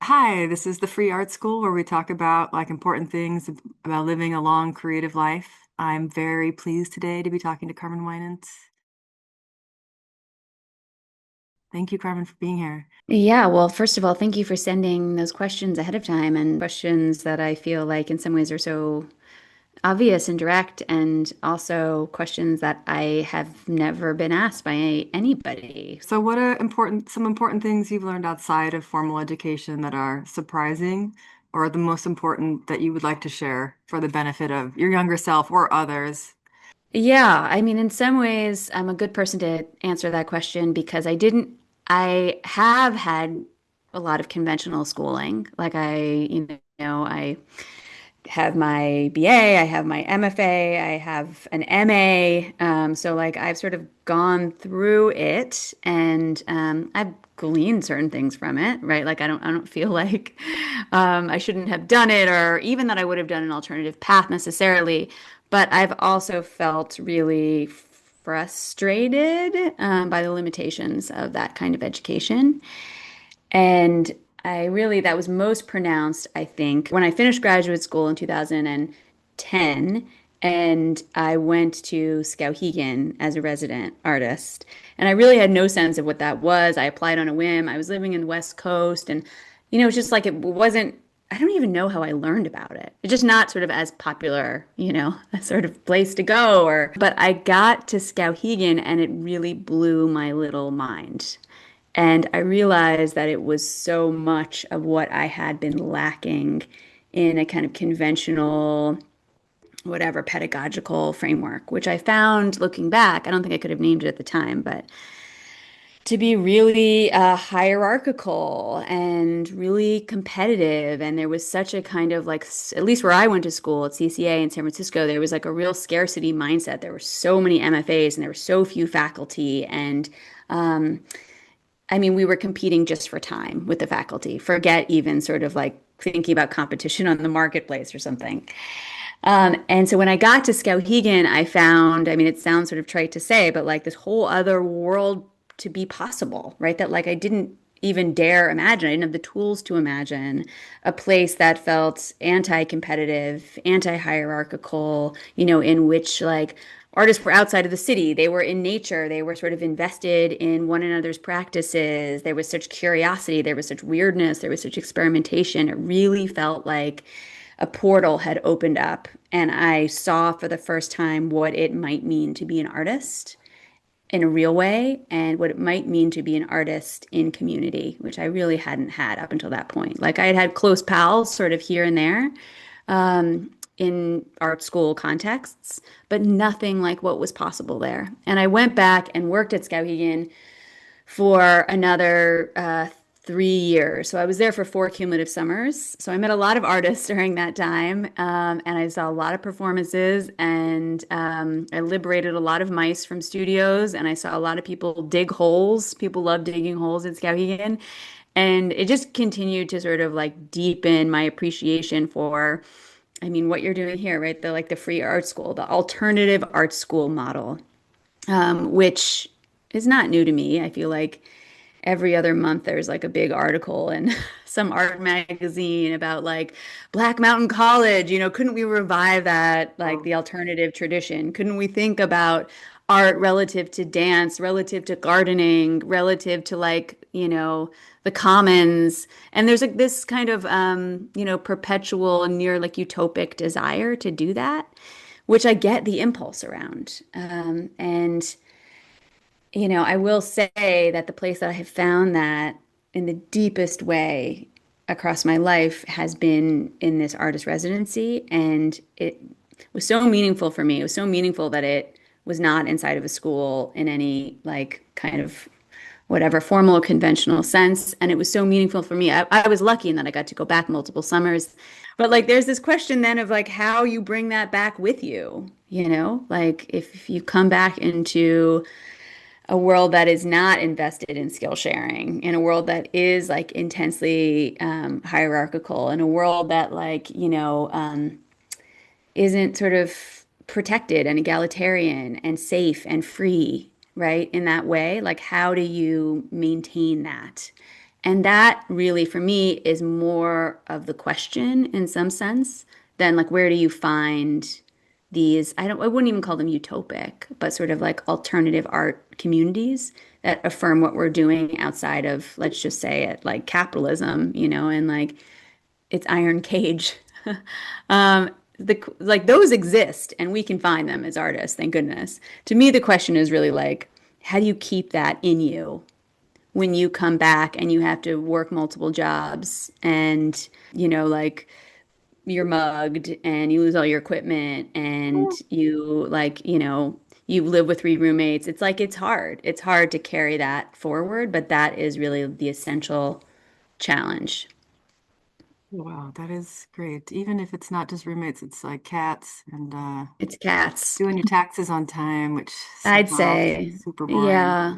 Hi, this is the Free Art School where we talk about important things about living a long creative life. I'm very pleased today to be talking to Carmen Winant. Thank you, Carmen, for being here. Yeah, well, first of all, thank you for sending those questions ahead of time and questions that I feel like in some ways are so obvious and direct, and also questions that I have never been asked by anybody. So, what are some important things you've learned outside of formal education that are surprising or the most important that you would like to share for the benefit of your younger self or others? Yeah, I mean, in some ways, I'm a good person to answer that question because I have had a lot of conventional schooling. I have my BA, I have my MFA, I have an MA. So like I've sort of gone through it and I've gleaned certain things from it, right? Like I don't feel like I shouldn't have done it or even that I would have done an alternative path necessarily. But I've also felt really frustrated by the limitations of that kind of education. And that was most pronounced, I think, when I finished graduate school in 2010 and I went to Skowhegan as a resident artist. And I really had no sense of what that was. I applied on a whim. I was living in the West Coast and, it's just like it wasn't, I don't even know how I learned about it. It's just not sort of as popular, a sort of place to go but I got to Skowhegan and it really blew my little mind. And I realized that it was so much of what I had been lacking in a kind of conventional, whatever, pedagogical framework, which I found looking back, I don't think I could have named it at the time, but to be really hierarchical and really competitive. And there was such a kind of like, at least where I went to school at CCA in San Francisco, there was like a real scarcity mindset. There were so many MFAs and there were so few faculty. And I mean, we were competing just for time with the faculty. Forget even sort of like thinking about competition on the marketplace or something. And so when I got to Skowhegan, I found, I mean, it sounds sort of trite to say, but like this whole other world to be possible, right? That like I didn't even dare imagine. I didn't have the tools to imagine a place that felt anti-competitive, anti-hierarchical, in which like artists were outside of the city. They were in nature. They were sort of invested in one another's practices. There was such curiosity. There was such weirdness. There was such experimentation. It really felt like a portal had opened up, and I saw for the first time what it might mean to be an artist in a real way and what it might mean to be an artist in community, which I really hadn't had up until that point. Like I had had close pals sort of here and there in art school contexts, but nothing like what was possible there. And I went back and worked at Skowhegan for another 3 years. So I was there for 4 cumulative summers. So I met a lot of artists during that time, and I saw a lot of performances, and I liberated a lot of mice from studios, and I saw a lot of people dig holes. People love digging holes at Skowhegan. And it just continued to sort of like deepen my appreciation for, I mean, what you're doing here, right? The free art school, the alternative art school model, which is not new to me. I feel like every other month there's like a big article in some art magazine about like Black Mountain College, couldn't we revive that, like Oh, the alternative tradition? Couldn't we think about art relative to dance, relative to gardening, relative to like, the commons? And there's like this kind of perpetual near like utopic desire to do that, which I get the impulse around. And I will say that the place that I have found that in the deepest way across my life has been in this artist residency. And it was so meaningful for me. It was so meaningful that it was not inside of a school in any like kind of whatever formal or conventional sense. And it was so meaningful for me. I was lucky in that I got to go back multiple summers. But like there's this question then of like how you bring that back with you, like if you come back into a world that is not invested in skill sharing, in a world that is like intensely hierarchical, in a world that like, isn't sort of protected and egalitarian and safe and free, right? In that way, like how do you maintain that? And that really, for me, is more of the question in some sense than like where do you find these, I wouldn't even call them utopic, but sort of like alternative art communities that affirm what we're doing outside of, let's just say it, like capitalism, and like its iron cage. Like those exist and we can find them as artists, thank goodness. To me, the question is really like, how do you keep that in you when you come back and you have to work multiple jobs and, like you're mugged and you lose all your equipment and you like, you live with three roommates. It's like it's hard. It's hard to carry that forward, but that is really the essential challenge. Wow, that is great. Even if it's not just roommates, it's like cats and It's cats. doing your taxes on time, which I'd somehow is say, super boring. yeah.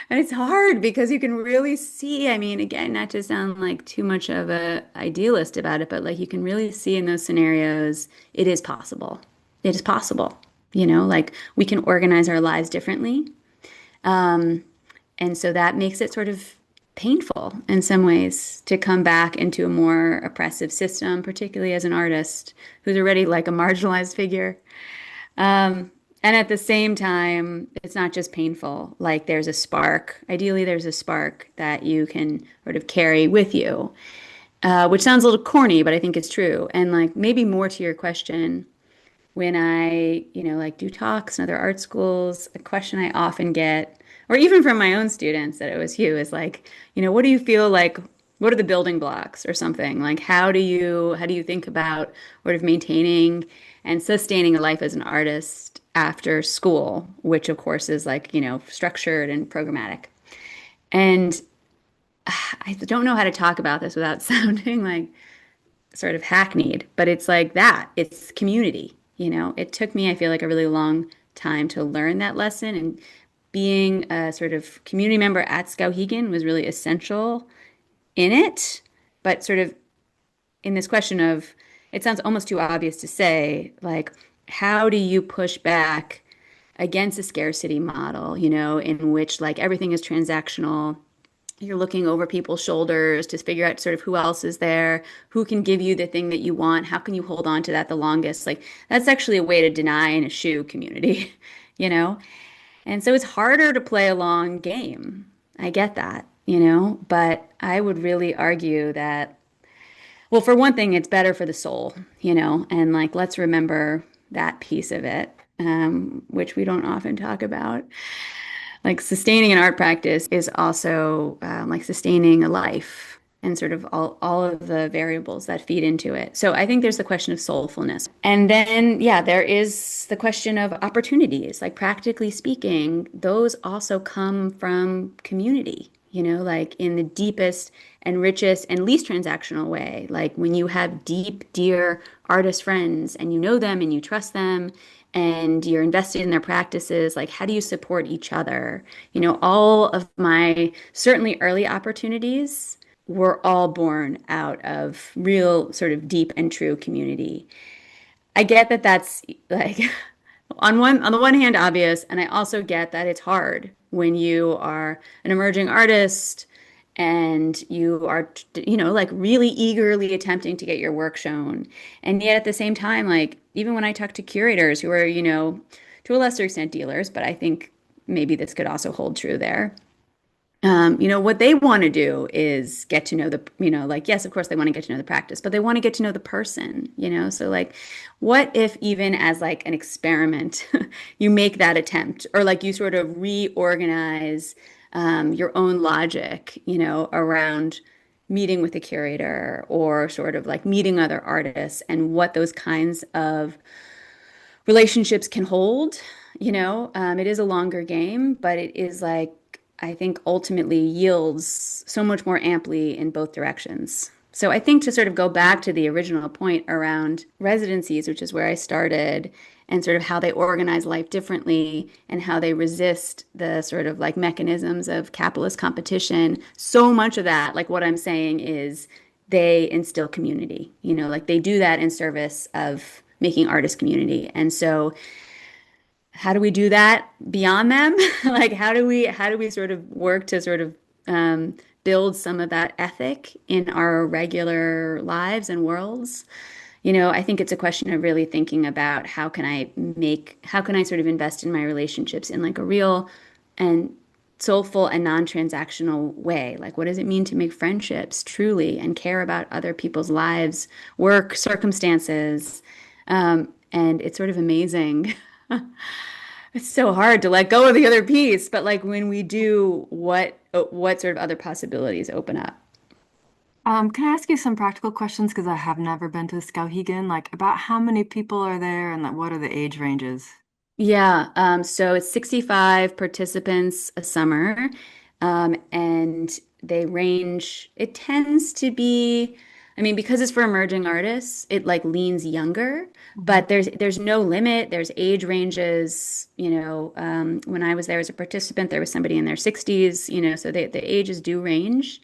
And it's hard because you can really see, I mean, again, not to sound like too much of a idealist about it, but like you can really see in those scenarios, it is possible. It is possible. Like we can organize our lives differently. Um, and so that makes it sort of painful in some ways to come back into a more oppressive system, particularly as an artist who's already like a marginalized figure. And at the same time, it's not just painful. Like there's a spark. Ideally, there's a spark that you can sort of carry with you, which sounds a little corny, but I think it's true. And like maybe more to your question, when I, like do talks and other art schools, a question I often get, or even from my own students at OSU, is like, what do you feel like? What are the building blocks or something? Like, how do you think about sort of maintaining and sustaining a life as an artist after school, which of course is like, structured and programmatic. And I don't know how to talk about this without sounding like sort of hackneyed, but it's like that. It's community. It took me, I feel like, a really long time to learn that lesson. And being a sort of community member at Skowhegan was really essential in it. But sort of in this question of, it sounds almost too obvious to say, like, how do you push back against a scarcity model, in which like everything is transactional? You're looking over people's shoulders to figure out sort of who else is there, who can give you the thing that you want, how can you hold on to that the longest? Like that's actually a way to deny in a shoe community, you know? And so it's harder to play a long game. I get that, but I would really argue that, well, for one thing, it's better for the soul, and like let's remember that piece of it, which we don't often talk about. Like sustaining an art practice is also like sustaining a life and sort of all of the variables that feed into it. So I think there's the question of soulfulness. And then, yeah, there is the question of opportunities. Like practically speaking, those also come from community, like in the deepest and richest and least transactional way. Like when you have deep, dear artist friends and you know them and you trust them and you're invested in their practices, like how do you support each other? All of my certainly early opportunities were all born out of real sort of deep and true community. I get that that's like on the one hand obvious, and I also get that it's hard when you are an emerging artist and you are like really eagerly attempting to get your work shown. And yet at the same time, like even when I talk to curators who are, to a lesser extent dealers, but I think maybe this could also hold true there. What they want to do is get to know like, yes, of course they want to get to know the practice, but they want to get to know the person, So like, what if even as like an experiment, you make that attempt or like you sort of reorganize your own logic, around meeting with a curator or sort of like meeting other artists and what those kinds of relationships can hold. It is a longer game, but it is like, I think ultimately yields so much more amply in both directions. So I think to sort of go back to the original point around residencies, which is where I started, and sort of how they organize life differently and how they resist the sort of like mechanisms of capitalist competition. So much of that, like what I'm saying is they instill community, like they do that in service of making artist community. And so how do we do that beyond them? Like how do we sort of work to sort of build some of that ethic in our regular lives and worlds? I think it's a question of really thinking about how can I sort of invest in my relationships in like a real and soulful and non-transactional way? Like, what does it mean to make friendships truly and care about other people's lives, work, circumstances? And it's sort of amazing. It's so hard to let go of the other piece, but like when we do, what sort of other possibilities open up? Can I ask you some practical questions? Because I have never been to Skowhegan. Like, about how many people are there, and like, what are the age ranges? Yeah, so it's 65 participants a summer, and they range, it tends to be, I mean, because it's for emerging artists, it like leans younger, Mhm. but there's no limit. There's age ranges, when I was there as a participant, there was somebody in their 60s, so the ages do range.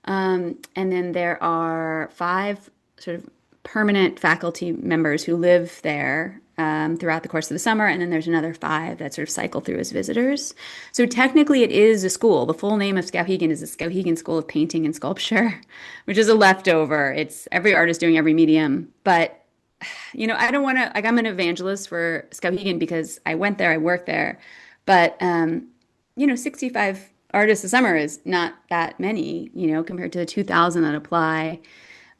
And then there are five sort of permanent faculty members who live there throughout the course of the summer. And then there's another five that sort of cycle through as visitors. So technically, it is a school. The full name of Skowhegan is the Skowhegan School of Painting and Sculpture, which is a leftover. It's every artist doing every medium. But, I don't want to, like, I'm an evangelist for Skowhegan because I went there, I worked there. But 65 artists a summer is not that many, compared to the 2,000 that apply.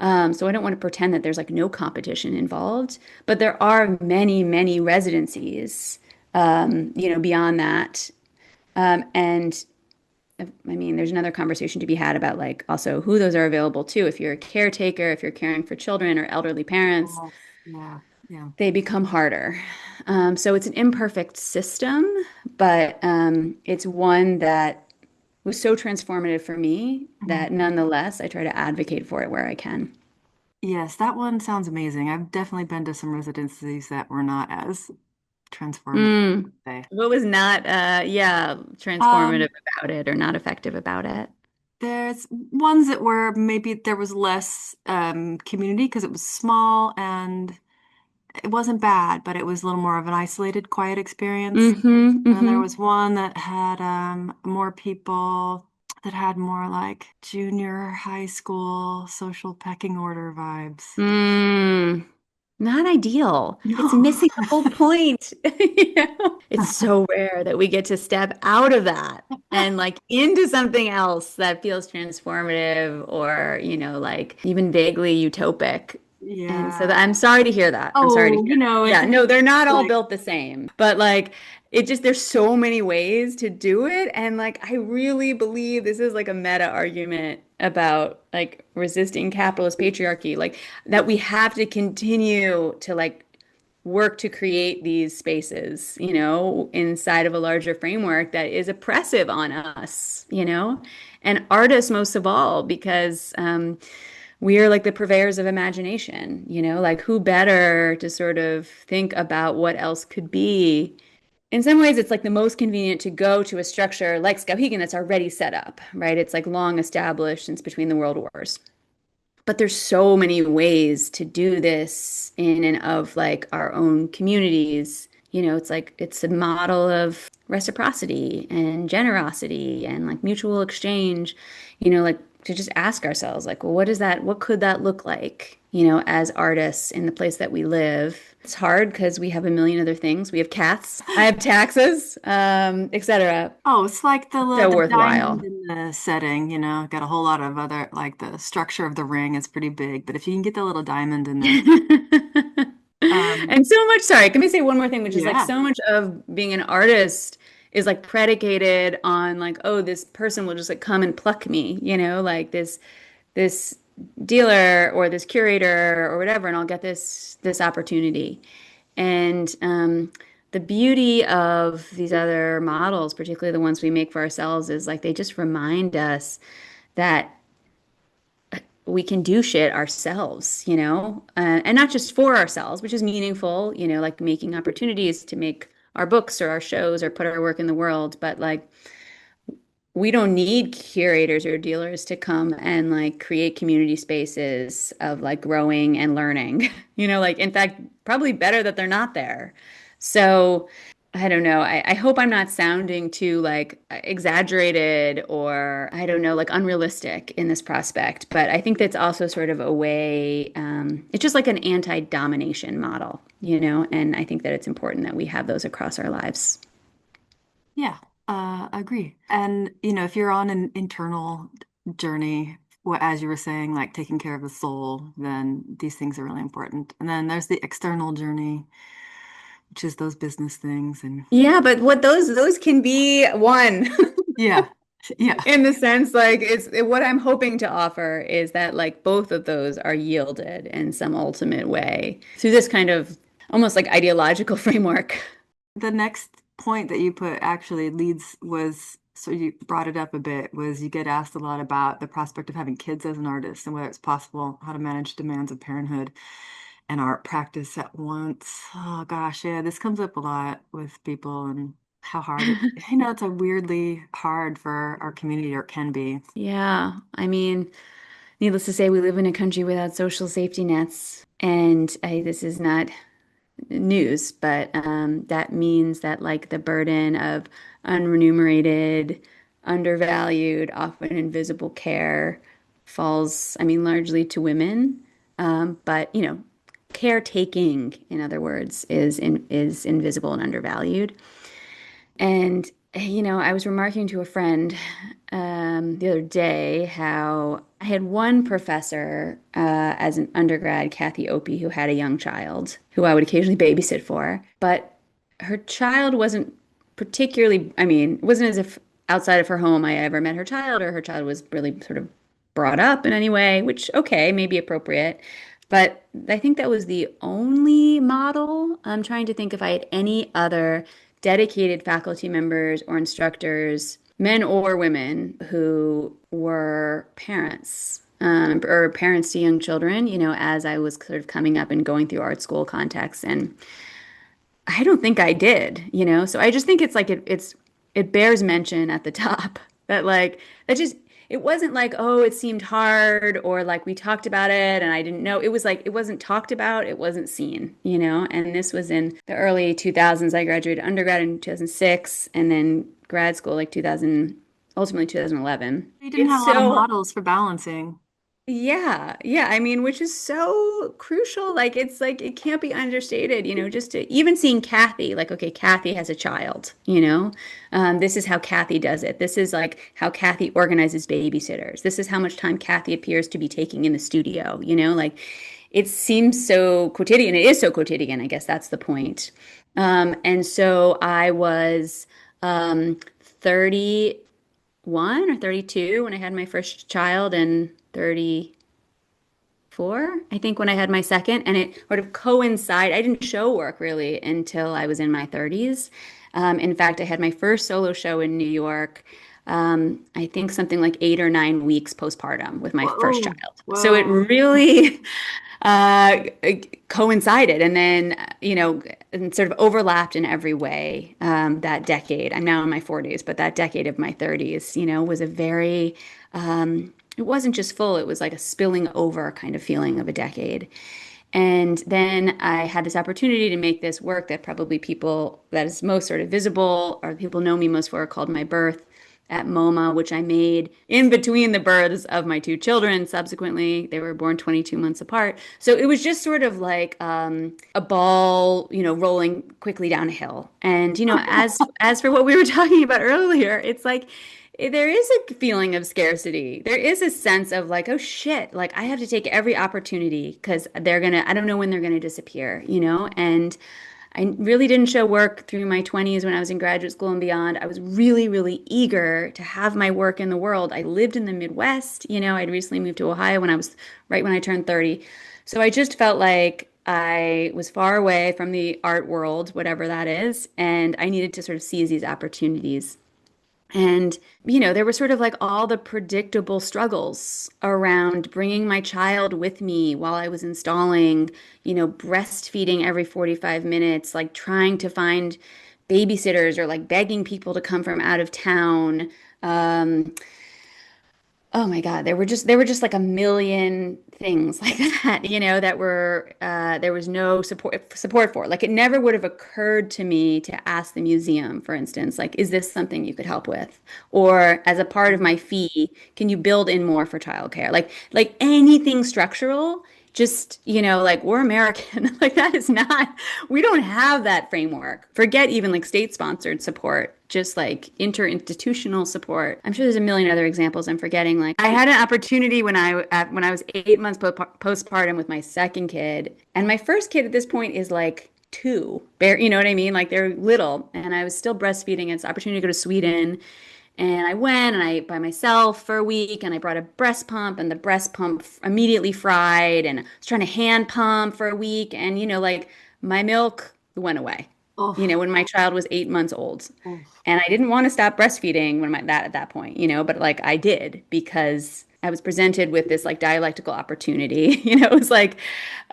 So I don't want to pretend that there's like no competition involved, but there are many, many residencies, beyond that. And I mean, there's another conversation to be had about like also who those are available to. If you're a caretaker, if you're caring for children or elderly parents, Yes. Yeah. Yeah. they become harder. So it's an imperfect system, but it's one that was so transformative for me Mhm. that nonetheless, I try to advocate for it where I can. Yes, that one sounds amazing. I've definitely been to some residencies that were not as transformative, Mm. I would say. What was not, yeah, transformative Um, about it or not effective about it? there's ones that were maybe there was less community because it was small and it wasn't bad, but it was a little more of an isolated, quiet experience. Mm-hmm, And then there mm-hmm. was one that had more people that had more like junior high school social pecking order vibes. Mm. Not ideal. It's No. missing the whole point. It's so rare that we get to step out of that and like into something else that feels transformative or, like even vaguely utopic. And so Yeah. I'm sorry to hear that. I'm sorry to Oh, hear that. it's Yeah, no, they're not all like, built the same, but like there's so many ways to do it. And like, I really believe this is like a meta argument about like resisting capitalist patriarchy, like that we have to continue to like work to create these spaces, inside of a larger framework that is oppressive on us, and artists most of all, because we are like the purveyors of imagination, like who better to sort of think about what else could be. In some ways, it's like the most convenient to go to a structure like Skowhegan that's already set up, right? It's like long established since between the world wars. But there's so many ways to do this in and of like our own communities. It's like it's a model of reciprocity and generosity and like mutual exchange, like to just ask ourselves, like, well, what could that look like, as artists in the place that we live? It's hard because we have a million other things. We have cats, I have taxes, etc. oh, it's like So the diamond worthwhile. in the setting, got a whole lot of other like the structure of the ring is pretty big, but if you can get the little diamond in there, um, And so much, sorry, can we say one more thing, which is like yeah. so much of being an artist is like predicated on like, oh, this person will just like come and pluck me, like this dealer or this curator or whatever, and I'll get this opportunity. And the beauty of these other models, particularly the ones we make for ourselves, is like they just remind us that we can do shit ourselves, and not just for ourselves, which is meaningful, like making opportunities to make our books or our shows or put our work in the world. But like, we don't need curators or dealers to come and like create community spaces of like growing and learning, like, in fact, probably better that they're not there. So, I don't know. I hope I'm not sounding too like exaggerated or I don't know, like unrealistic in this prospect. But I think that's also sort of a way, it's just like an anti-domination model, and I think that it's important that we have those across our lives. Yeah, I agree. And, if you're on an internal journey, as you were saying, like taking care of the soul, then these things are really important. And then there's the external journey, which is those business things. And Yeah, but what those can be one. yeah, yeah, In the sense, like what I'm hoping to offer is that like both of those are yielded in some ultimate way through this kind of almost like ideological framework. the next point that you put actually leads was, so you brought it up a bit, was you get asked a lot about the prospect of having kids as an artist and whether it's possible, how to manage demands of parenthood and art practice at once. Oh gosh, yeah, this comes up a lot with people and how hard it's a weirdly hard for our community, or it can be. Yeah, I mean, needless to say, we live in a country without social safety nets, and this is not news, but that means that like the burden of unremunerated, undervalued, often invisible care falls, I mean, largely to women. But caretaking, in other words, is invisible and undervalued. And I was remarking to a friend the other day how I had one professor as an undergrad, Kathy Opie, who had a young child who I would occasionally babysit for, but her child wasn't particularly, I mean, it wasn't as if outside of her home I ever met her child or her child was really sort of brought up in any way, which, okay, may be appropriate. But I think that was the only model. I'm trying to think if I had any other dedicated faculty members or instructors, men or women, who were parents or parents to young children, as I was sort of coming up and going through art school contexts. And I don't think I did. So I just think it's like it bears mention at the top that like that just it wasn't like, oh, it seemed hard or like we talked about it and I didn't know. It was like it wasn't talked about, it wasn't seen. And this was in the early 2000s. I graduated undergrad in 2006 and then grad school like 2000, ultimately 2011. You didn't It's have a lot of so models for balancing. yeah, yeah. I mean, which is so crucial. Like, it's like it can't be understated, just to even seeing Kathy, like, okay, Kathy has a child. This is how Kathy does it. This is like how Kathy organizes babysitters. This is how much time Kathy appears to be taking in the studio, like it seems so quotidian. It is so quotidian. I guess that's the point. And so I was 31 or 32 when I had my first child and 34, I think, when I had my second. And it sort of coincided. I didn't show work really until I was in my 30s. In fact, I had my first solo show in New York, I think something like 8 or 9 weeks postpartum with my first Whoa, child. So it whoa. really uh, coincided and then, and sort of overlapped in every way. That decade, I'm now in my 40s, but that decade of my 30s, was a very, it wasn't just full, it was like a spilling over kind of feeling of a decade. And then I had this opportunity to make this work that probably people that is most sort of visible or people know me most for called My Birth at MoMA, which I made in between the births of my two children. Subsequently, they were born 22 months apart. So it was just sort of like a ball, rolling quickly down a hill. And as for what we were talking about earlier, it's like there is a feeling of scarcity. There is a sense of like, oh shit, like I have to take every opportunity because I don't know when they're gonna disappear. And I really didn't show work through my 20s when I was in graduate school and beyond. I was really, really eager to have my work in the world. I lived in the Midwest. I'd recently moved to Ohio right when I turned 30. So I just felt like I was far away from the art world, whatever that is, and I needed to sort of seize these opportunities. And, there were sort of like all the predictable struggles around bringing my child with me while I was installing, breastfeeding every 45 minutes, like trying to find babysitters or like begging people to come from out of town. Um, Oh my God, there were just like a million things like that, that were there was no support for. Like it never would have occurred to me to ask the museum, for instance, like, is this something you could help with? Or as a part of my fee, can you build in more for childcare? Like anything structural, just, like we're American. Like that is not, we don't have that framework. Forget even like state-sponsored support, just like interinstitutional support. I'm sure there's a million other examples I'm forgetting. Like I had an opportunity when I was 8 months postpartum with my second kid, and my first kid at this point is like two. You know what I mean? Like they're little, and I was still breastfeeding. It's an opportunity to go to Sweden. And I went and I by myself for a week and I brought a breast pump and the breast pump immediately fried and I was trying to hand pump for a week and like my milk went away. Oh, When my child was 8 months old. oh. And I didn't want to stop breastfeeding at that point, but like I did because I was presented with this like dialectical opportunity, it was like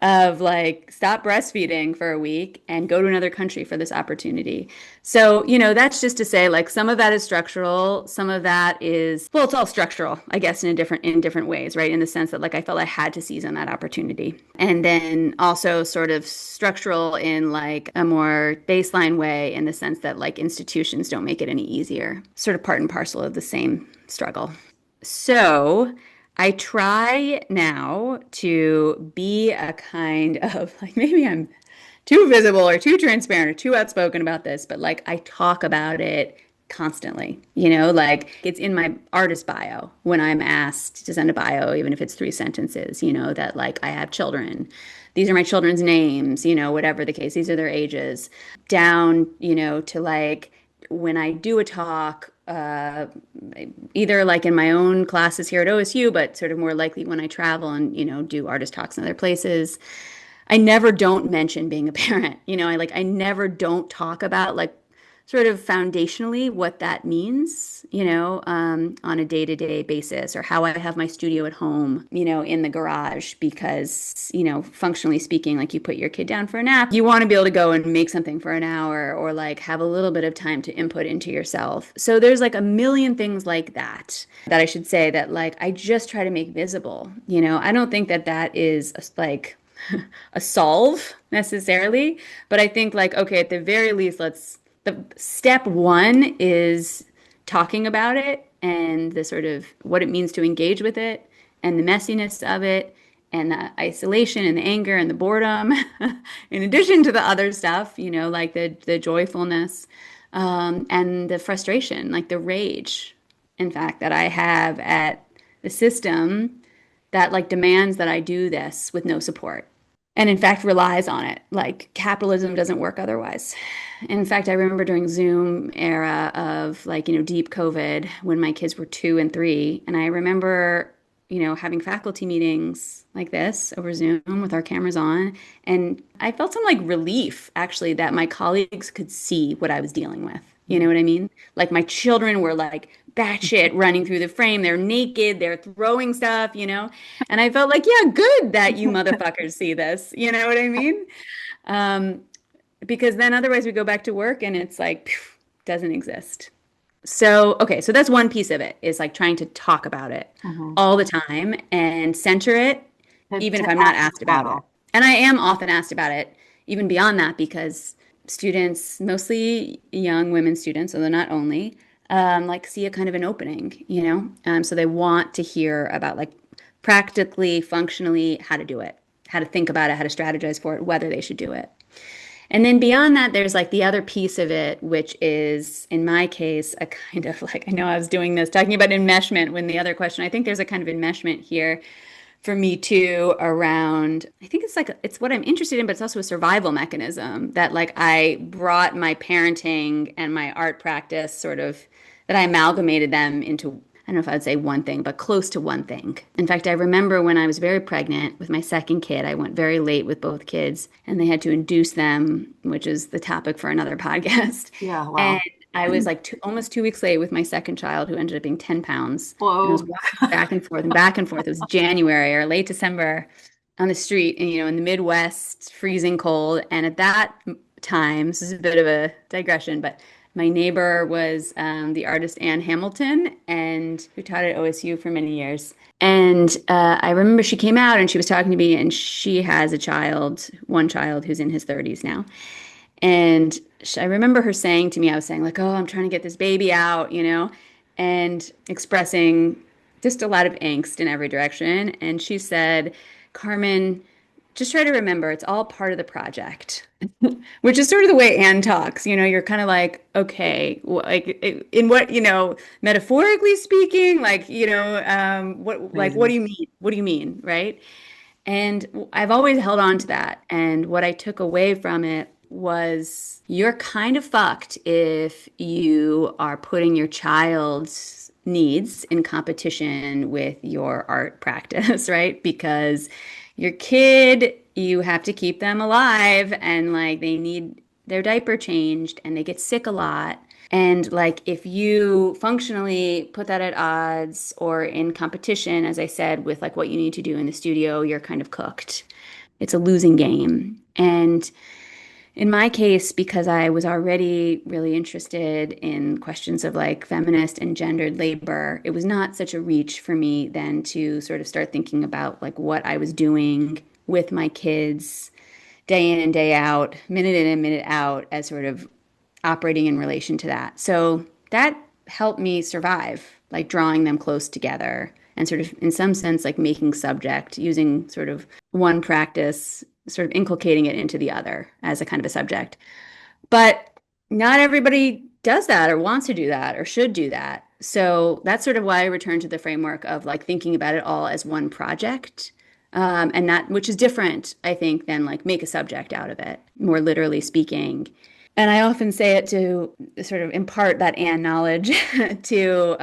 of like stop breastfeeding for a week and go to another country for this opportunity. So, that's just to say like some of that is structural, some of that is well, it's all structural, I guess in different ways, right? In the sense that like I felt I had to seize on that opportunity. And then also sort of structural in like a more baseline way in the sense that like institutions don't make it any easier. Sort of part and parcel of the same struggle. So I try now to be a kind of like maybe I'm too visible or too transparent or too outspoken about this, but like I talk about it constantly, like it's in my artist bio when I'm asked to send a bio, even if it's 3 sentences, that like I have children. These are my children's names, whatever the case, these are their ages, down, to like when I do a talk, either like in my own classes here at OSU, but sort of more likely when I travel and, do artist talks in other places. I never don't mention being a parent. I never don't talk about like sort of foundationally what that means, on a day-to-day basis or how I have my studio at home, in the garage because, functionally speaking, like you put your kid down for a nap, you want to be able to go and make something for an hour or like have a little bit of time to input into yourself. So there's like a million things like that I should say that like I just try to make visible. I don't think that that is like a solve necessarily, but I think like okay, at the very least, the step one is talking about it and the sort of what it means to engage with it and the messiness of it and the isolation and the anger and the boredom in addition to the other stuff, like the joyfulness and the frustration, like the rage, in fact, that I have at the system that like demands that I do this with no support and in fact relies on it. Like capitalism doesn't work otherwise. In fact, I remember during Zoom era of like, deep COVID when my kids were 2 and 3, and I remember, having faculty meetings like this over Zoom with our cameras on, and I felt some like relief actually that my colleagues could see what I was dealing with. You know what I mean? Like my children were like batshit running through the frame. They're naked, they're throwing stuff, and I felt like, yeah, good that you motherfuckers see this. You know what I mean? Um, because then otherwise we go back to work and it's like, phew, doesn't exist. So, okay, so that's one piece of it is like trying to talk about it Mhm. all the time and center it, even To if I'm not act as asked a about it. model. And I am often asked about it, even beyond that, because students, mostly young women students, although not only, like see a kind of an opening, so they want to hear about like practically, functionally how to do it, how to think about it, how to strategize for it, whether they should do it. And then beyond that, there's like the other piece of it, which is, in my case, a kind of like, I know I was doing this, talking about enmeshment when the other question, I think there's a kind of enmeshment here for me too around, I think it's like, it's what I'm interested in, but it's also a survival mechanism that like I brought my parenting and my art practice sort of, that I amalgamated them into I don't know if I would say one thing, but close to one thing. In fact, I remember when I was very pregnant with my second kid, I went very late with both kids and they had to induce them, which is the topic for another podcast. Yeah, And wow. I was like almost 2 weeks late with my second child, who ended up being 10 pounds. And I was Whoa. walking back and forth and back and forth. It was January or late December on the street, and in the Midwest, freezing cold. And at that time, this is a bit of a digression, but My neighbor was the artist Anne Hamilton, and who taught at OSU for many years. And I remember she came out and she was talking to me, and she has a child, one child who's in his 30s now. And I remember her saying to me, I was saying, like, oh, I'm trying to get this baby out, and expressing just a lot of angst in every direction. And she said, Carmen, just try to remember it's all part of the project, which is sort of the way Anne talks. You're kind of like, okay, like in what, metaphorically speaking, like, what do Crazy. you mean? What do you mean? Right. And I've always held on to that. And what I took away from it was you're kind of fucked if you are putting your child's needs in competition with your art practice, right? Because your kid, you have to keep them alive and like they need their diaper changed and they get sick a lot. And like if you functionally put that at odds or in competition, as I said, with like what you need to do in the studio, you're kind of cooked. It's a losing game. And in my case, because I was already really interested in questions of like feminist and gendered labor, it was not such a reach for me then to sort of start thinking about like what I was doing with my kids day in and day out, minute in and minute out, as sort of operating in relation to that. So that helped me survive, like drawing them close together and sort of, in some sense, like making subject, using sort of one practice, sort of inculcating it into the other as a kind of a subject. But not everybody does that or wants to do that or should do that. So that's sort of why I return to the framework of like thinking about it all as one project. And that, which is different, I think, than like make a subject out of it, more literally speaking. And I often say it to sort of impart that and knowledge to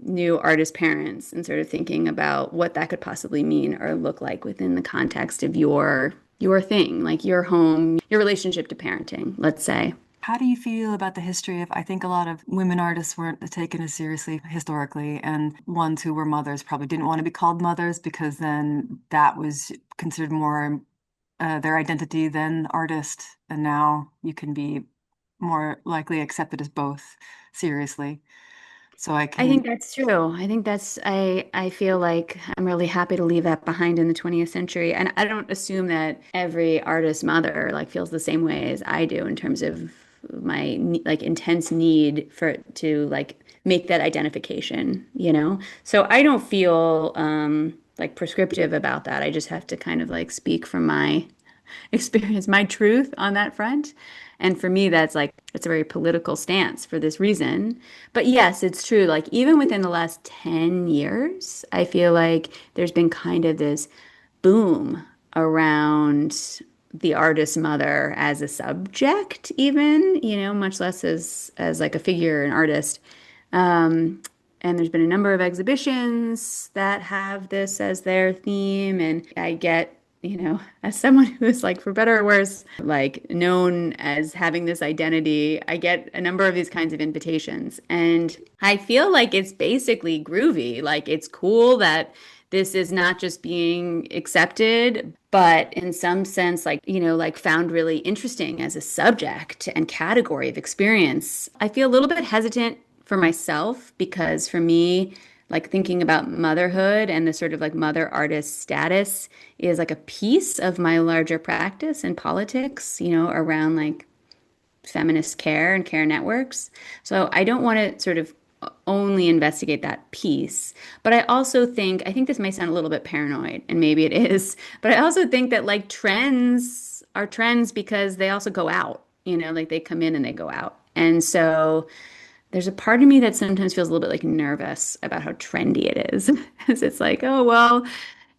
new artist parents and sort of thinking about what that could possibly mean or look like within the context of your thing, like your home, your relationship to parenting, let's say. How do you feel about the history of, I think a lot of women artists weren't taken as seriously historically, and ones who were mothers probably didn't want to be called mothers because then that was considered more their identity than artist. And now you can be more likely accepted as both seriously. So I I can, think that's true. I think I feel like I'm really happy to leave that behind in the 20th century. And I don't assume that every artist mother like feels the same way as I do in terms of my like intense need for to like make that identification. So I don't feel like prescriptive about that. I just have to kind of like speak from my experience, my truth on that front. And for me, that's like, it's a very political stance for this reason. But yes, it's true. Like, even within the last 10 years, I feel like there's been kind of this boom around the artist mother as a subject, even, much less as like a figure, an artist. And there's been a number of exhibitions that have this as their theme. And I get, as someone who is like, for better or worse, like known as having this identity, I get a number of these kinds of invitations. And I feel like it's basically groovy. Like it's cool that this is not just being accepted, but in some sense, like, like found really interesting as a subject and category of experience. I feel a little bit hesitant for myself because for me, like thinking about motherhood and the sort of like mother artist status is like a piece of my larger practice in politics, around like feminist care and care networks. So I don't want to sort of only investigate that piece. But I think this may sound a little bit paranoid, and maybe it is, but I also think that like trends are trends because they also go out, like they come in and they go out. And so there's a part of me that sometimes feels a little bit like nervous about how trendy it is. 'Cause it's like, oh, well,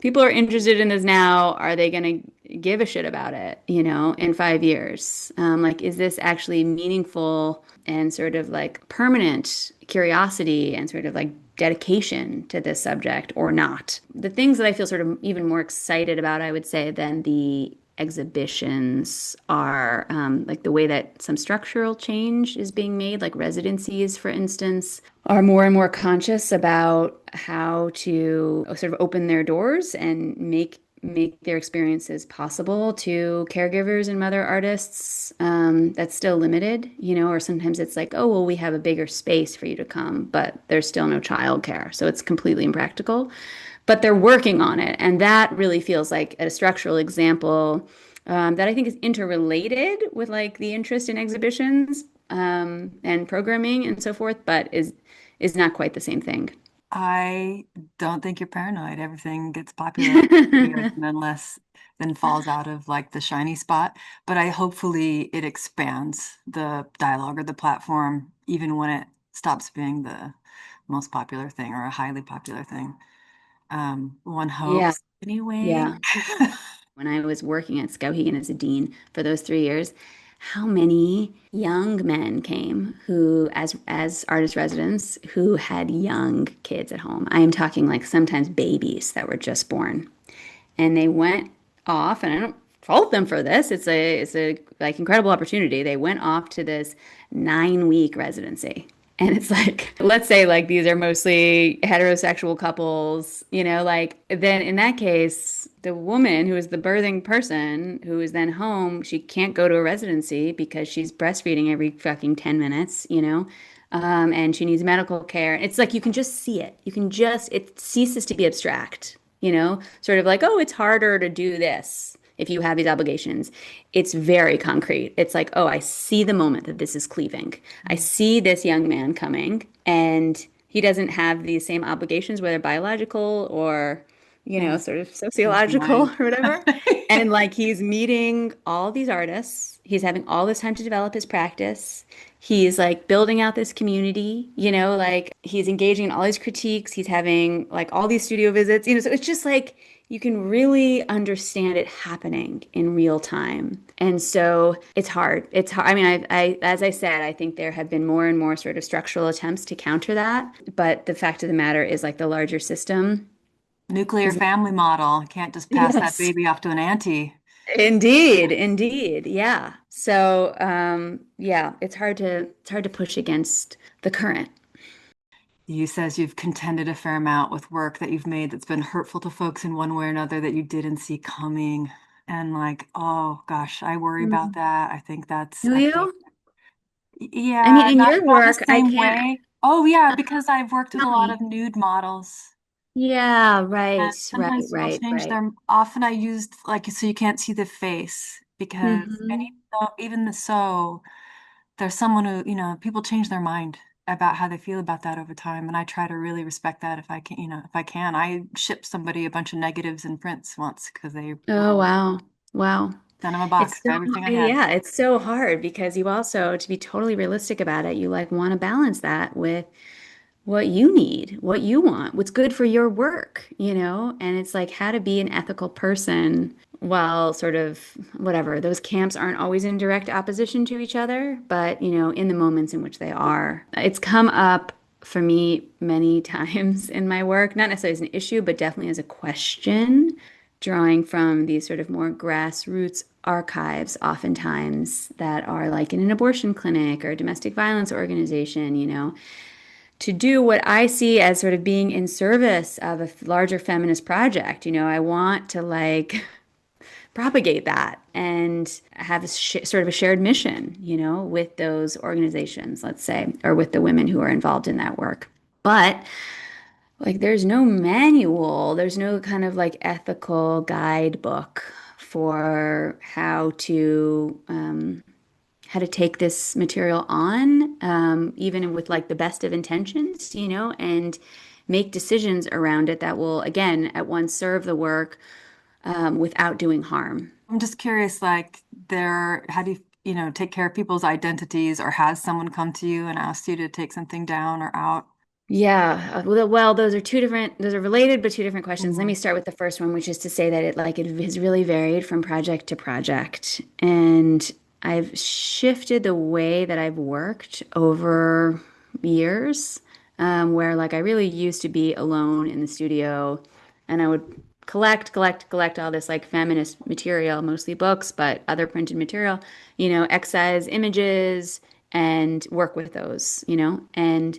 people are interested in this now. Are they going to give a shit about it, in 5 years? Like, is this actually meaningful and sort of like permanent curiosity and sort of like dedication to this subject or not? The things that I feel sort of even more excited about, I would say, than the exhibitions are like the way that some structural change is being made, like residencies, for instance, are more and more conscious about how to sort of open their doors and make make their experiences possible to caregivers and mother artists. That's still limited, or sometimes it's like, oh, well, we have a bigger space for you to come, but there's still no childcare. So it's completely impractical. But they're working on it. And that really feels like a structural example that I think is interrelated with like the interest in exhibitions and programming and so forth, but is not quite the same thing. I don't think you're paranoid. Everything gets popular here and then less then falls out of like the shiny spot. But I hopefully it expands the dialogue or the platform, even when it stops being the most popular thing or a highly popular thing. One Yeah, hopes anyway. yeah. When I was working at Skowhegan as a dean for those 3 years, how many young men came who, as artist residents, who had young kids at home? I am talking like sometimes babies that were just born, and they went off, and I don't fault them for this. It's a like incredible opportunity. They went off to this 9 week residency. And it's like, let's say like these are mostly heterosexual couples, like then in that case, the woman who is the birthing person who is then home, she can't go to a residency because she's breastfeeding every fucking 10 minutes. And she needs medical care. It's like you can just see it. It ceases to be abstract, sort of like, oh, it's harder to do this if you have these obligations. It's very concrete. It's like, oh, I see the moment that this is cleaving. I see this young man coming, and he doesn't have these same obligations, whether biological or, In his, sort of in his sociological mind. or whatever. And like he's meeting all these artists. He's having all this time to develop his practice. He's like building out this community, like he's engaging in all these critiques. He's having like all these studio visits, so it's just like you can really understand it happening in real time. And so it's hard. It's hard. I mean, as I said, I think there have been more and more sort of structural attempts to counter that. But the fact of the matter is like the larger system Nuclear is, family model. Can't just pass that yes. baby off to an auntie. Indeed, indeed. Yeah. So, yeah, it's hard to push against the current. You says you've contended a fair amount with work that you've made that's been hurtful to folks in one way or another that you didn't see coming. And like, oh gosh, I worry about Mm. that. I think that's, Do I think, you? I mean, yeah, in your not in the work, I same can't way. Oh yeah, because I've worked with a tell lot of me. nude models. Yeah, And right, right, sometimes people right, change right. their, often I used like, so you can't see the face because, and Hmm. even the so, there's someone who, people change their mind about how they feel about that over time. And I try to really respect that if I can, if I can. I shipped somebody a bunch of negatives and prints once because they Oh, wow. Wow. sent them a box It's of so, everything I had. yeah, it's so hard because you also, to be totally realistic about it, you like want to balance that with what you need, what you want, what's good for your work. And it's like how to be an ethical person while sort of whatever, those camps aren't always in direct opposition to each other, but in the moments in which they are. It's come up for me many times in my work, not necessarily as an issue, but definitely as a question, drawing from these sort of more grassroots archives, oftentimes that are like in an abortion clinic or a domestic violence organization, to do what I see as sort of being in service of a larger feminist project. I want to like propagate that and have sort of a shared mission, with those organizations, let's say, or with the women who are involved in that work. But like, there's no manual, there's no kind of like ethical guidebook for how to take this material on, even with like the best of intentions, and make decisions around it that will, again, at once serve the work, without doing harm. I'm just curious, like, how do you, take care of people's identities, or has someone come to you and asked you to take something down or out? Yeah, well, those are related but two different questions. Let Mhm. me start with the first one, which is to say that it has really varied from project to project. And I've shifted the way that I've worked over years, where like I really used to be alone in the studio and I would collect all this like feminist material, mostly books, but other printed material, excise images and work with those. And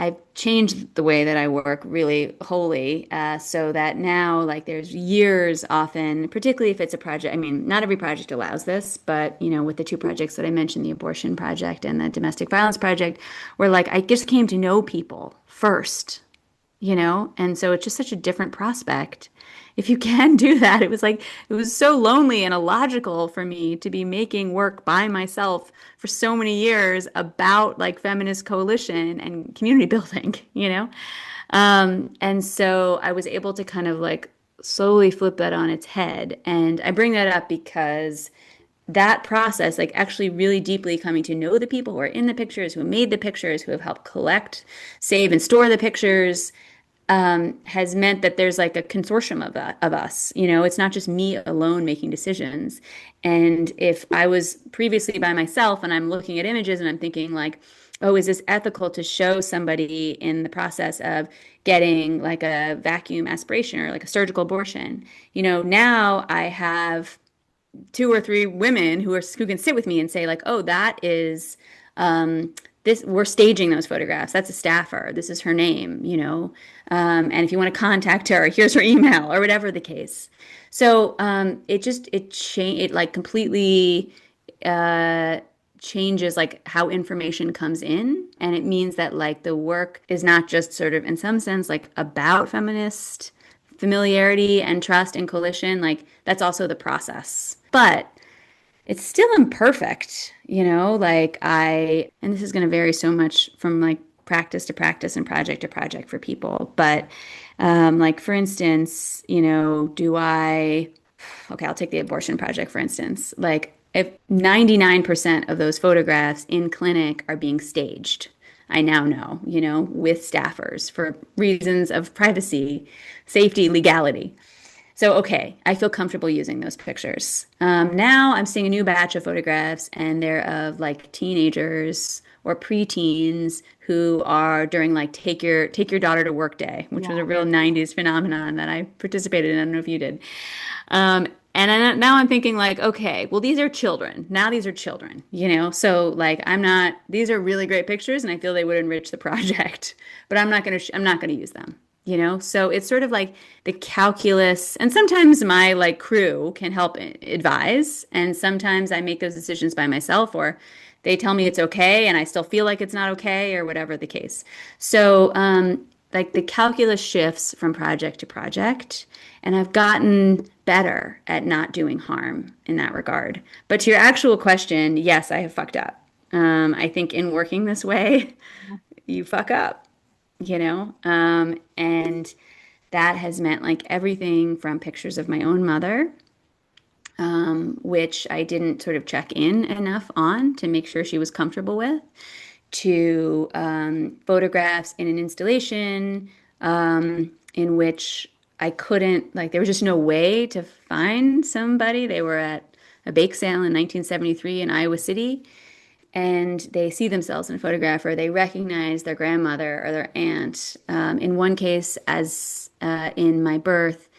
I've changed the way that I work really wholly, so that now, like, there's years often, particularly if it's a project. I mean, not every project allows this, but with the two projects that I mentioned, the abortion project and the domestic violence project, where like I just came to know people first, and so it's just such a different prospect. If you can do that, it was so lonely and illogical for me to be making work by myself for so many years about like feminist coalition and community building. And so I was able to kind of like slowly flip that on its head. And I bring that up because that process, like actually really deeply coming to know the people who are in the pictures, who made the pictures, who have helped collect, save, and store the pictures, has meant that there's like a consortium of us. It's not just me alone making decisions. And if I was previously by myself and I'm looking at images and I'm thinking like, oh, is this ethical to show somebody in the process of getting like a vacuum aspiration or like a surgical abortion? Now I have two or three women who can sit with me and say like, oh, that is this, we're staging those photographs. That's a staffer. This is her name. And if you want to contact her, here's her email or whatever the case. So it changed, it like completely uh changes like how information comes in, and it means that like the work is not just sort of in some sense like about feminist familiarity and trust and coalition. Like that's also the process, but it's still imperfect, like and this is going to vary so much from like practice to practice and project to project for people. But like, for instance, okay, I'll take the abortion project, for instance. Like, if 99% of those photographs in clinic are being staged, I now know, with staffers for reasons of privacy, safety, legality. So, okay, I feel comfortable using those pictures. Now I'm seeing a new batch of photographs, and they're of like teenagers or preteens who are during like take your daughter to work day, which was a Yeah. real 90s phenomenon that I participated in. I don't know if you did. Now I'm thinking like, okay, well, these are children. Now these are children. So like, these are really great pictures and I feel they would enrich the project, but I'm not going to use them. So it's sort of like the calculus, and sometimes my like crew can help advise, and sometimes I make those decisions by myself, or they tell me it's okay and I still feel like it's not okay, or whatever the case. So like the calculus shifts from project to project, and I've gotten better at not doing harm in that regard. But to your actual question, yes, I have fucked up. I think in working this way, you fuck up. And that has meant like everything from pictures of my own mother, which I didn't sort of check in enough on to make sure she was comfortable with, to photographs in an installation in which I couldn't, like, there was just no way to find somebody. They were at a bake sale in 1973 in Iowa City, and they see themselves in a photograph, or they recognize their grandmother or their aunt. In one case, as in my birth,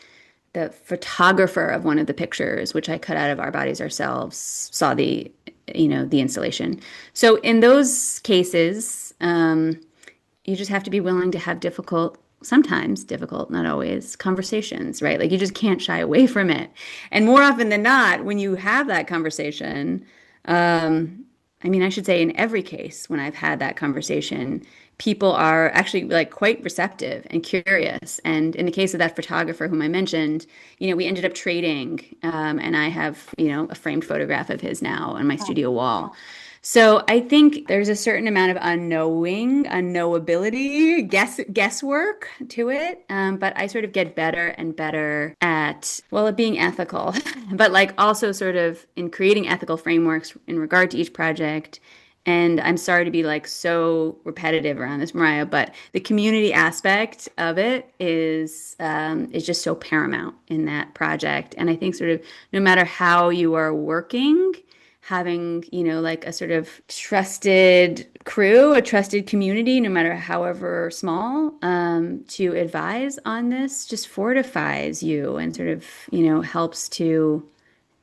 the photographer of one of the pictures, which I cut out of Our Bodies Ourselves, saw the installation. So in those cases, you just have to be willing to have sometimes difficult, not always, conversations, right? Like you just can't shy away from it. And more often than not, when you have that conversation, I mean, I should say in every case when I've had that conversation, people are actually like quite receptive and curious. And in the case of that photographer whom I mentioned, we ended up trading, and I have, a framed photograph of his now on my studio wall. So I think there's a certain amount of unknowability, guesswork to it. But I sort of get better and better at being ethical, but like also sort of in creating ethical frameworks in regard to each project. And I'm sorry to be like so repetitive around this, Mariah, but the community aspect of it is just so paramount in that project. And I think sort of no matter how you are working, having, like a sort of trusted crew, a trusted community, no matter however small, to advise on this just fortifies you and sort of, helps you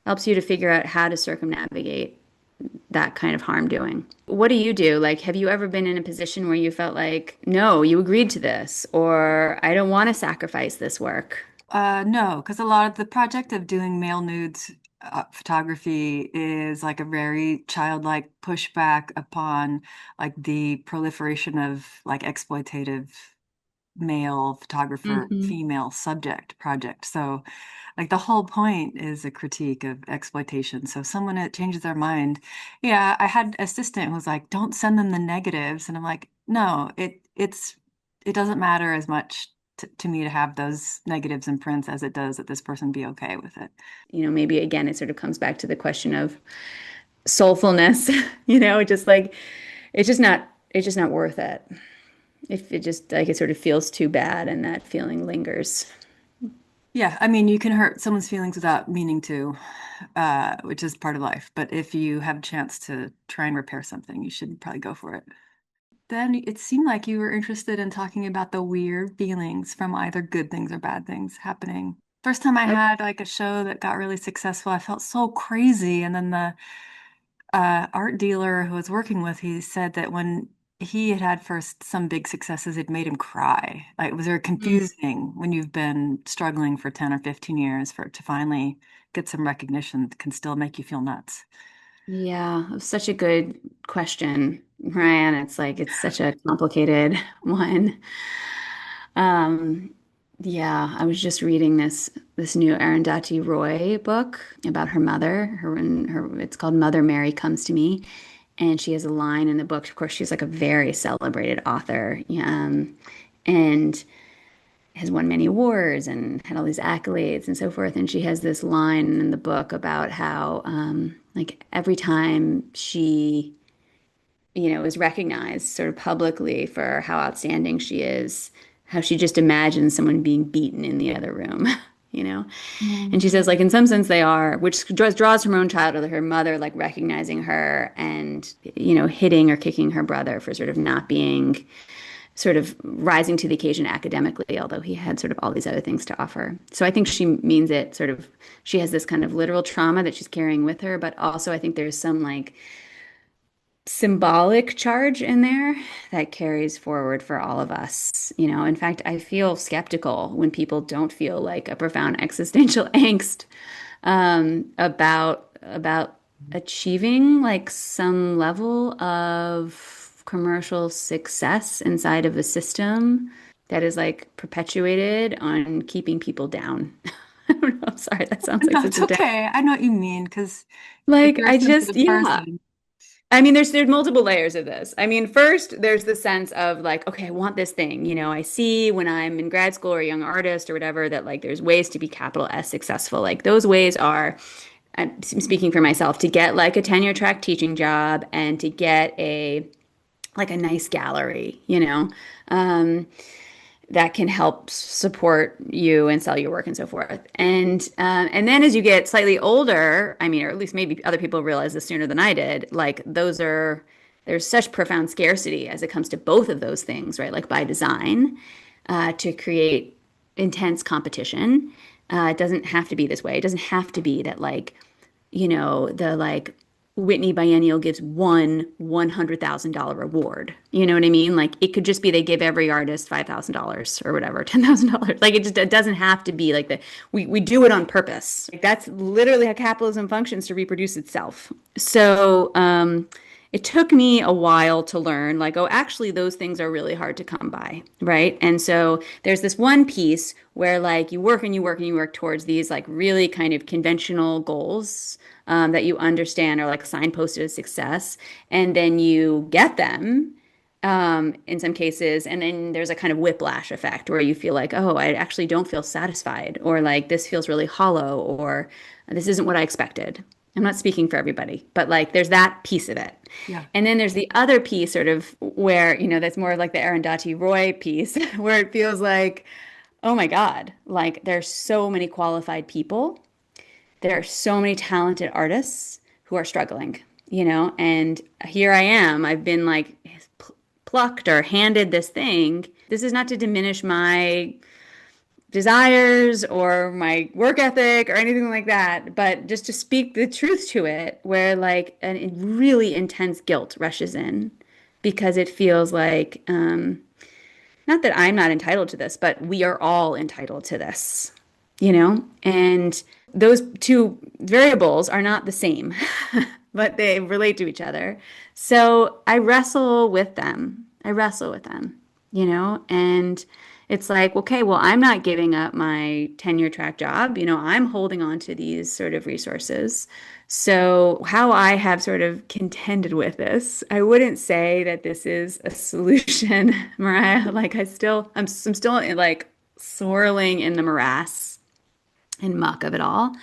to figure out how to circumnavigate that kind of harm doing. What do you do? Like, have you ever been in a position where you felt like, no, you agreed to this, or I don't want to sacrifice this work? No, because a lot of the project of doing male nudes photography is like a very childlike pushback upon like the proliferation of like exploitative male photographer, Hmm. female subject project. So like the whole point is a critique of exploitation. So if someone that changes their mind, yeah, I had an assistant who was like, don't send them the negatives. And I'm like, no, it doesn't matter as much to me to have those negatives in prints as it does that this person be okay with it. Maybe again, it sort of comes back to the question of soulfulness, just like it's just not worth it. If it just like it sort of feels too bad and that feeling lingers. Yeah, I mean, you can hurt someone's feelings without meaning to, which is part of life. But if you have a chance to try and repair something, you should probably go for it. Then it seemed like you were interested in talking about the weird feelings from either good things or bad things happening. First time I Oh, had like a show that got really successful, I felt so crazy. And then the art dealer who I was working with, he said that when he had had first some big successes, it made him cry. Like it was very mm. confusing when you've been struggling for 10 or 15 years for it to finally get some recognition that can still make you feel nuts. Yeah, it was such a good question, Ryan. It's like it's such a complicated one. Um, yeah, I was just reading this new Arundhati Roy book about her mother. Her it's called Mother Mary Comes to Me, and she has a line in the book. Of course, she's like a very celebrated author, and has won many awards and had all these accolades and so forth. And she has this line in the book about how, like, every time she, is recognized sort of publicly for how outstanding she is, how she just imagines someone being beaten in the other room, you know? And Mm. she says, like, in some sense they are, which draws from her own childhood, her mother, like, recognizing her and, hitting or kicking her brother for sort of not being sort of rising to the occasion academically, although he had sort of all these other things to offer. So I think she means it sort of, she has this kind of literal trauma that she's carrying with her, but also I think there's some like symbolic charge in there that carries forward for all of us. In fact, I feel skeptical when people don't feel like a profound existential angst about achieving like some level of commercial success inside of a system that is like perpetuated on keeping people down. I don't know. Sorry, that sounds like No, such it's a down. okay. I know what you mean because if Like you're a I just, sensitive yeah. person, I mean, there's multiple layers of this. I mean, first, there's the sense of like, okay, I want this thing. I see when I'm in grad school or a young artist or whatever that like there's ways to be capital S successful. Like those ways are, I'm speaking for myself, to get like a tenure track teaching job and to get a like a nice gallery, that can help support you and sell your work and so forth. And then as you get slightly older, I mean, or at least maybe other people realize this sooner than I did, like there's such profound scarcity as it comes to both of those things, right? Like by design, to create intense competition. It doesn't have to be this way. It doesn't have to be that like, the like Whitney Biennial gives one $100,000 award. You know what I mean? Like it could just be they give every artist $5,000 or whatever, $10,000. Like it doesn't have to be like we do it on purpose. Like that's literally how capitalism functions to reproduce itself. So it took me a while to learn, like, oh, actually, those things are really hard to come by, right? And so there's this one piece where, like, you work and you work and you work towards these, like, really kind of conventional goals that you understand are like signposted as success, and then you get them in some cases, and then there's a kind of whiplash effect where you feel like, oh, I actually don't feel satisfied, or like this feels really hollow, or this isn't what I expected. I'm not speaking for everybody, but like there's that piece of it. yeah. And then there's the other piece sort of where, that's more like the Arundhati Roy piece, where it feels like, oh my God, like there's so many qualified people. There are so many talented artists who are struggling, and here I am. I've been like plucked or handed this thing. This is not to diminish my desires or my work ethic or anything like that, but just to speak the truth to it, where like a really intense guilt rushes in because it feels like, not that I'm not entitled to this, but we are all entitled to this, you know? And those two variables are not the same, but they relate to each other. So I wrestle with them. I wrestle with them, you know? And it's like, okay, well, I'm not giving up my tenure track job. You know, I'm holding on to these sort of resources. So, how I have sort of contended with this, I wouldn't say that this is a solution, Mariah. Like, I'm still like swirling in the morass and muck of it all.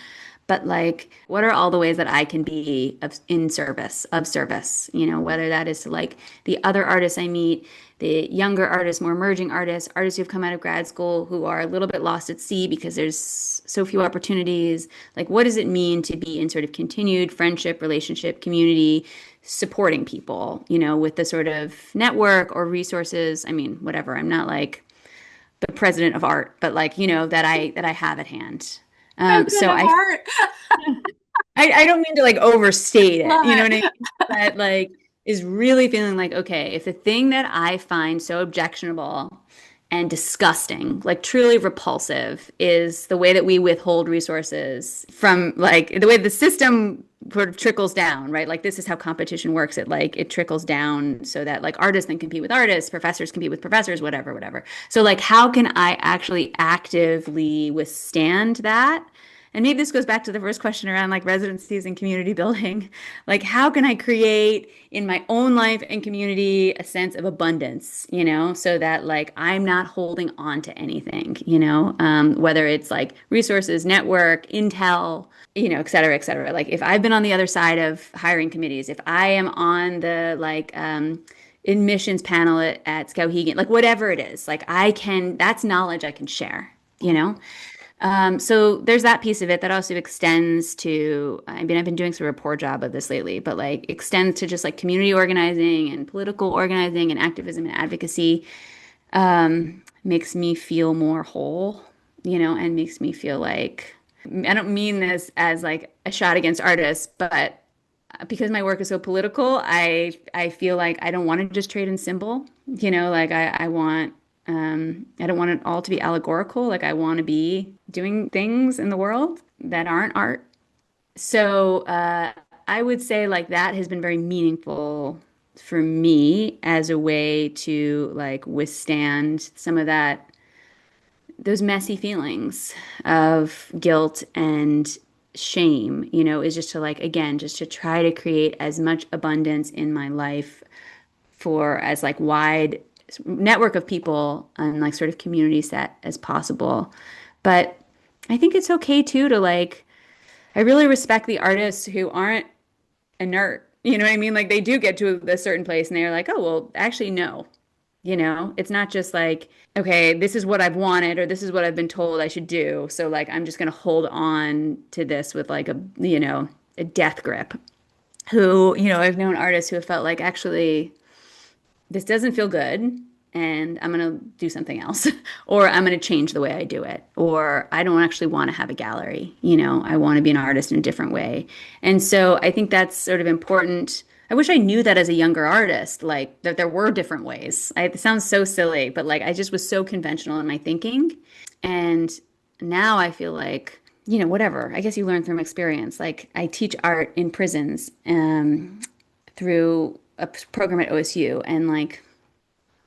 But like, what are all the ways that I can be of service, you know, whether that is to like the other artists I meet, the younger artists, more emerging artists, artists who've come out of grad school who are a little bit lost at sea because there's so few opportunities. Like, what does it mean to be in sort of continued friendship, relationship, community, supporting people, you know, with the sort of network or resources? I mean, whatever. I'm not like the president of art, but like, you know, that I have at hand. President So of art. I don't mean to like overstate it, Love you know what I mean? it. But like is really feeling like, okay, if the thing that I find so objectionable and disgusting, like truly repulsive, is the way that we withhold resources from like the way the system sort of trickles down, right? Like this is how competition works. It trickles down so that like artists then compete with artists, professors compete with professors, whatever, whatever. So like how can I actually actively withstand that? And maybe this goes back to the first question around like residencies and community building. Like, how can I create in my own life and community a sense of abundance, you know, so that like I'm not holding on to anything, you know, whether it's like resources, network, intel, you know, et cetera, et cetera. Like, if I've been on the other side of hiring committees, if I am on the like, admissions panel at Skowhegan, like whatever it is, like that's knowledge I can share, you know? So there's that piece of it that also extends to, I mean, I've been doing sort of a poor job of this lately, but like extends to just like community organizing and political organizing and activism and advocacy, makes me feel more whole, you know, and makes me feel like, I don't mean this as like a shot against artists, but because my work is so political, I feel like I don't want to just trade in symbol, you know, like I don't want it all to be allegorical. Like I want to be doing things in the world that aren't art. So I would say like that has been very meaningful for me as a way to like withstand some of those messy feelings of guilt and shame, you know, is just to like, again, just to try to create as much abundance in my life for as like wide network of people and like sort of community set as possible. But I think it's okay too to like, I really respect the artists who aren't inert. You know what I mean? Like they do get to a certain place and they're like, oh, well, actually, no. You know, it's not just like, okay, this is what I've wanted or this is what I've been told I should do. So like I'm just going to hold on to this with like a, you know, a death grip. Who, you know, I've known artists who have felt like actually this doesn't feel good and I'm going to do something else or I'm going to change the way I do it or I don't actually want to have a gallery, you know, I want to be an artist in a different way. And so I think that's sort of important. I wish I knew that as a younger artist, like that there were different ways. It sounds so silly, but like I just was so conventional in my thinking. And now I feel like, you know, whatever. I guess you learn from experience. Like I teach art in prisons through a program at OSU, and like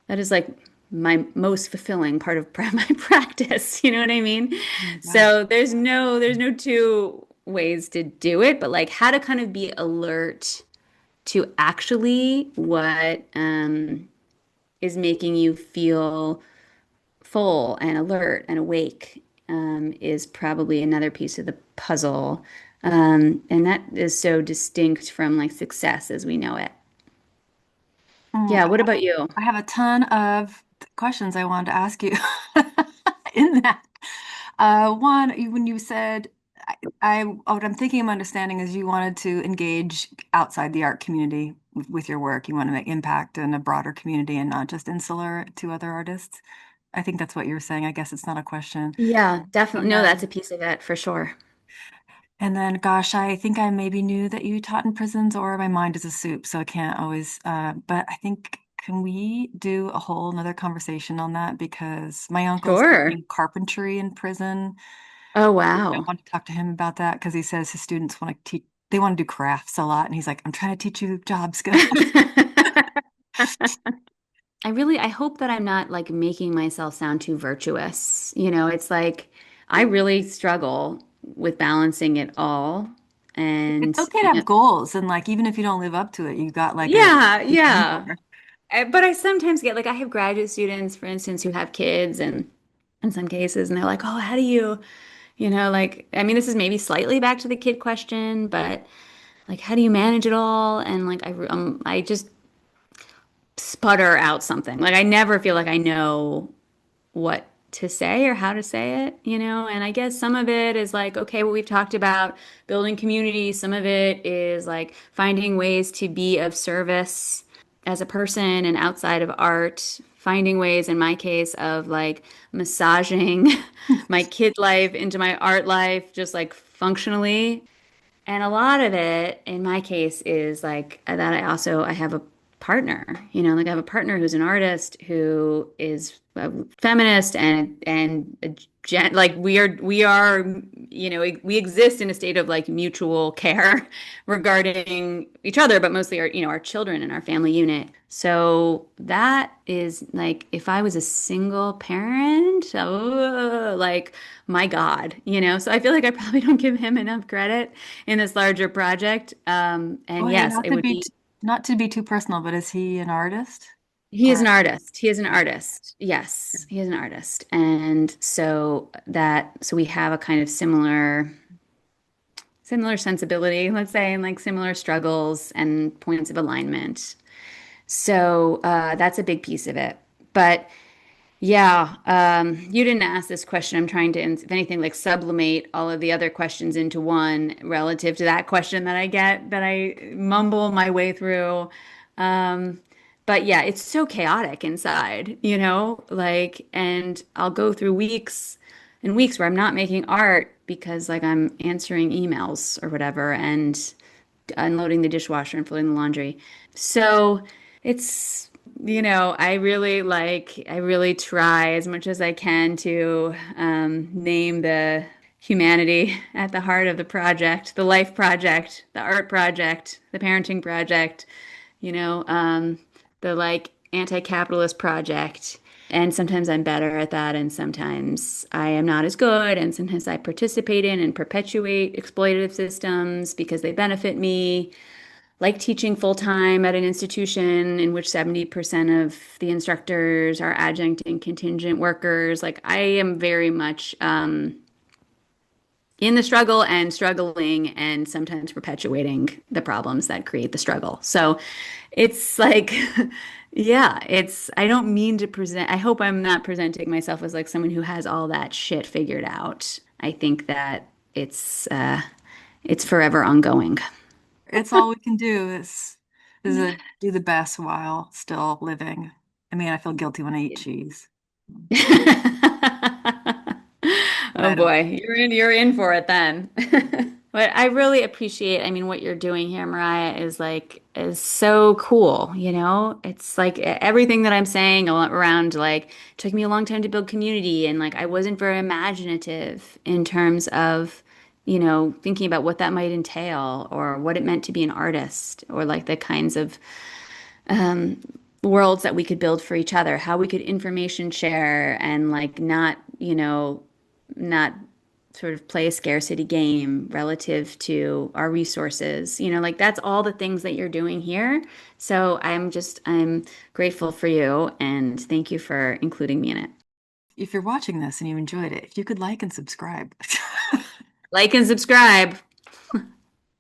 that is like my most fulfilling part of my practice. You know what I mean? Yeah. So there's no two ways to do it, but like how to kind of be alert to actually what is making you feel full and alert and awake is probably another piece of the puzzle. And that is so distinct from like success as we know it. Mm, Yeah, what about you? I have a ton of questions I wanted to ask you in that. One, when you said, what I'm thinking I'm understanding is you wanted to engage outside the art community with your work. You want to make impact in a broader community and not just insular to other artists. I think that's what you're saying. I guess it's not a question. Yeah, definitely. And No, that's then a piece of it for sure. gosh, I think I maybe knew that you taught in prisons, or my mind is a soup, so I can't always. But I think, can we do a whole another conversation on that? Because my uncle is Sure. teaching carpentry in prison. Oh, I wow. want to talk to him about that because he says his students want to teach, they want to do crafts a lot. And he's like, I'm trying to teach you job skills. I hope that I'm not like making myself sound too virtuous. It's like I really struggle with balancing it all. It's And, okay to have goals. And like, even if you don't live up to it, you got like a yeah, to aim yeah. for. But I sometimes get like I have graduate students, for instance, who have kids and in some cases, and they're like, "Oh, how do you, like I mean, this is maybe slightly back to the kid question, but like how do you manage it all?" And like I just sputter out something. Like I never feel like I know what to say or how to say it. And I guess some of it is like, okay, what we've talked about building community. Some of it is like finding ways to be of service as a person and outside of art, finding ways, in my case, of like massaging my kid life into my art life, just like functionally. And a lot of it, in my case, is like that I have a partner, like I have a partner who's an artist who is a feminist and like we are, we exist in a state of like mutual care regarding each other, but mostly our children and our family unit. So that is like if I was a single parent, oh, like my God, so I feel like I probably don't give him enough credit in this larger project. Oh, And hey, yes, it would be, not to be too personal, but is he an artist? he is Or an artist. He is an artist. Yes, he is an artist. And so we have a kind of similar sensibility, let's say, and like similar struggles and points of alignment. So that's a big piece of it. But yeah, you didn't ask this question. I'm trying to, if anything, like sublimate all of the other questions into one relative to that question that I get that I mumble my way through. Um, but yeah, it's so chaotic inside, like, and I'll go through weeks and weeks where I'm not making art because like I'm answering emails or whatever and unloading the dishwasher and folding the laundry. So it's, I really try as much as I can to name the humanity at the heart of the project, the life project, the art project, the parenting project, you know, um, the like anti-capitalist project. And sometimes I'm better at that, and sometimes I am not as good, and sometimes I participate in and perpetuate exploitative systems because they benefit me, like teaching full time at an institution in which 70% of the instructors are adjunct and contingent workers. Like I am very much in the struggle and struggling and sometimes perpetuating the problems that create the struggle. So it's like, yeah, I don't mean to present, I hope I'm not presenting myself as like someone who has all that shit figured out. I think that it's forever ongoing. it's all we can do is do the best while still living. I mean, I feel guilty when I eat cheese, but Oh I don't. boy, you're in for it then. But I really appreciate, I mean, what you're doing here, Mariah, is so cool, It's like everything that I'm saying around like it took me a long time to build community and like I wasn't very imaginative in terms of, thinking about what that might entail or what it meant to be an artist or like the kinds of worlds that we could build for each other, how we could information share and like not sort of play a scarcity game relative to our resources. Like that's all the things that you're doing here. So I'm grateful for you and thank you for including me in it. If you're watching this and you enjoyed it, if you could like and subscribe, Like and subscribe.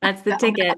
That's the that would ticket.